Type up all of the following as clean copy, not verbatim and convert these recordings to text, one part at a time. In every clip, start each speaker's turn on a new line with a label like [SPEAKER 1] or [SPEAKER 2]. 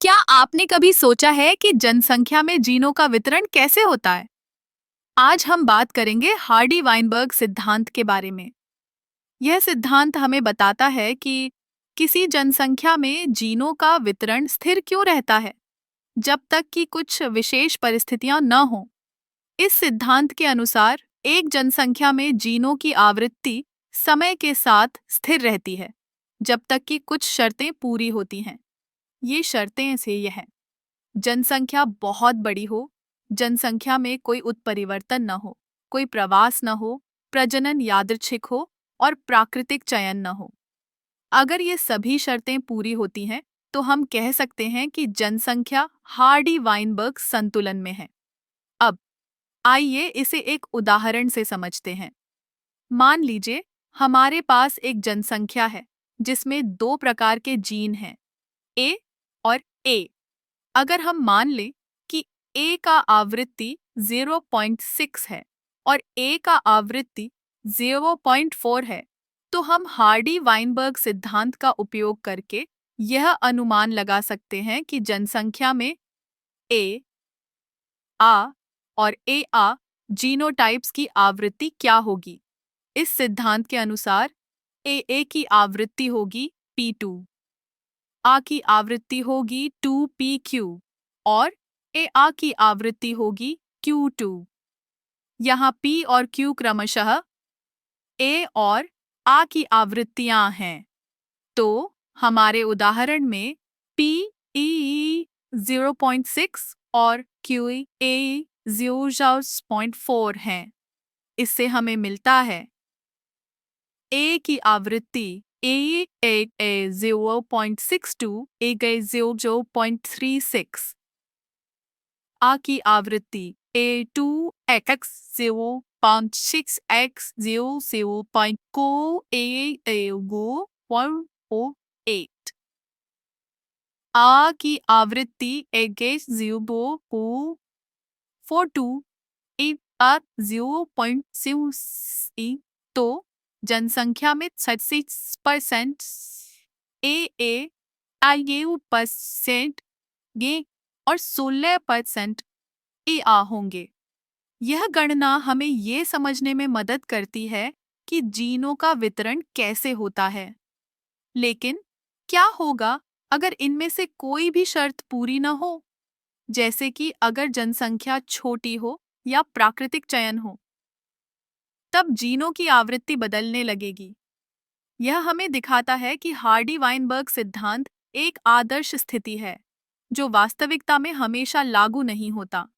[SPEAKER 1] क्या आपने कभी सोचा है कि जनसंख्या में जीनों का वितरण कैसे होता है? आज हम बात करेंगे हार्डी वाइनबर्ग सिद्धांत के बारे में। यह सिद्धांत हमें बताता है कि किसी जनसंख्या में जीनों का वितरण स्थिर क्यों रहता है, जब तक कि कुछ विशेष परिस्थितियां न हों। इस सिद्धांत के अनुसार एक जनसंख्या में जीनों की आवृत्ति समय के साथ स्थिर रहती है, जब तक कि कुछ शर्तें पूरी होती हैं। ये शर्तें से यह है: जनसंख्या बहुत बड़ी हो, जनसंख्या में कोई उत्परिवर्तन न हो, कोई प्रवास न हो, प्रजनन यादृच्छिक हो और प्राकृतिक चयन न हो। अगर ये सभी शर्तें पूरी होती हैं, तो हम कह सकते हैं कि जनसंख्या हार्डी वाइनबर्ग संतुलन में है। अब आइए इसे एक उदाहरण से समझते हैं। मान लीजिए हमारे पास एक जनसंख्या है जिसमें दो प्रकार के जीन हैं, ए और ए। अगर हम मान लें कि A का आवृत्ति 0.6 है और A का आवृत्ति 0.4 है, तो हम हार्डी वाइनबर्ग सिद्धांत का उपयोग करके यह अनुमान लगा सकते हैं कि जनसंख्या में A, A और AA जीनोटाइप्स की आवृत्ति क्या होगी। इस सिद्धांत के अनुसार AA की आवृत्ति होगी P2, A की आवृत्ति होगी 2PQ और A की आवृत्ति होगी Q2। यहाँ P और Q क्रमशः A और A की आवृत्तियां हैं। तो हमारे उदाहरण में P E 0.6 और Q A 0.4 हैं। इससे हमें मिलता है A की आवृत्ति A 0.62, A 0.36, A की आवृत्ति A2X 0.6X 0.48, A की आवृत्ति A 0.42 A 0.6। तो जनसंख्या में 36% ए परसेंट ये और 16% ए आ होंगे। यह गणना हमें ये समझने में मदद करती है कि जीनों का वितरण कैसे होता है। लेकिन क्या होगा अगर इनमें से कोई भी शर्त पूरी न हो, जैसे कि अगर जनसंख्या छोटी हो या प्राकृतिक चयन हो? तब जीनों की आवृत्ति बदलने लगेगी। यह हमें दिखाता है कि हार्डी वाइनबर्ग सिद्धांत एक आदर्श स्थिति है, जो वास्तविकता में हमेशा लागू नहीं होता।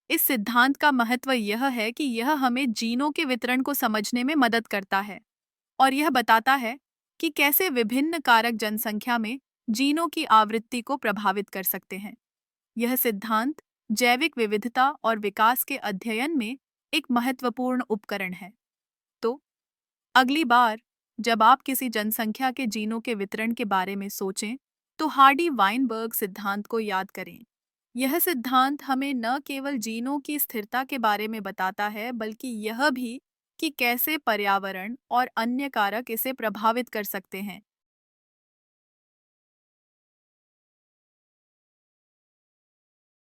[SPEAKER 1] इस सिद्धांत का महत्व यह है कि यह हमें जीनों के वितरण को समझने में मदद करता है और यह बताता है कि कैसे विभिन्न कारक जनसंख्या में जीनों की आवृत्ति को प्रभावित कर सकते हैं। यह सिद्धांत जैविक विविधता और विकास के अध्ययन में एक महत्वपूर्ण उपकरण है। तो अगली बार जब आप किसी जनसंख्या के जीनों के वितरण के बारे में सोचें, तो हार्डी वाइनबर्ग सिद्धांत को याद करें। यह सिद्धांत हमें न केवल जीनों की स्थिरता के बारे में बताता है, बल्कि यह भी कि कैसे पर्यावरण और अन्य कारक इसे प्रभावित कर सकते हैं।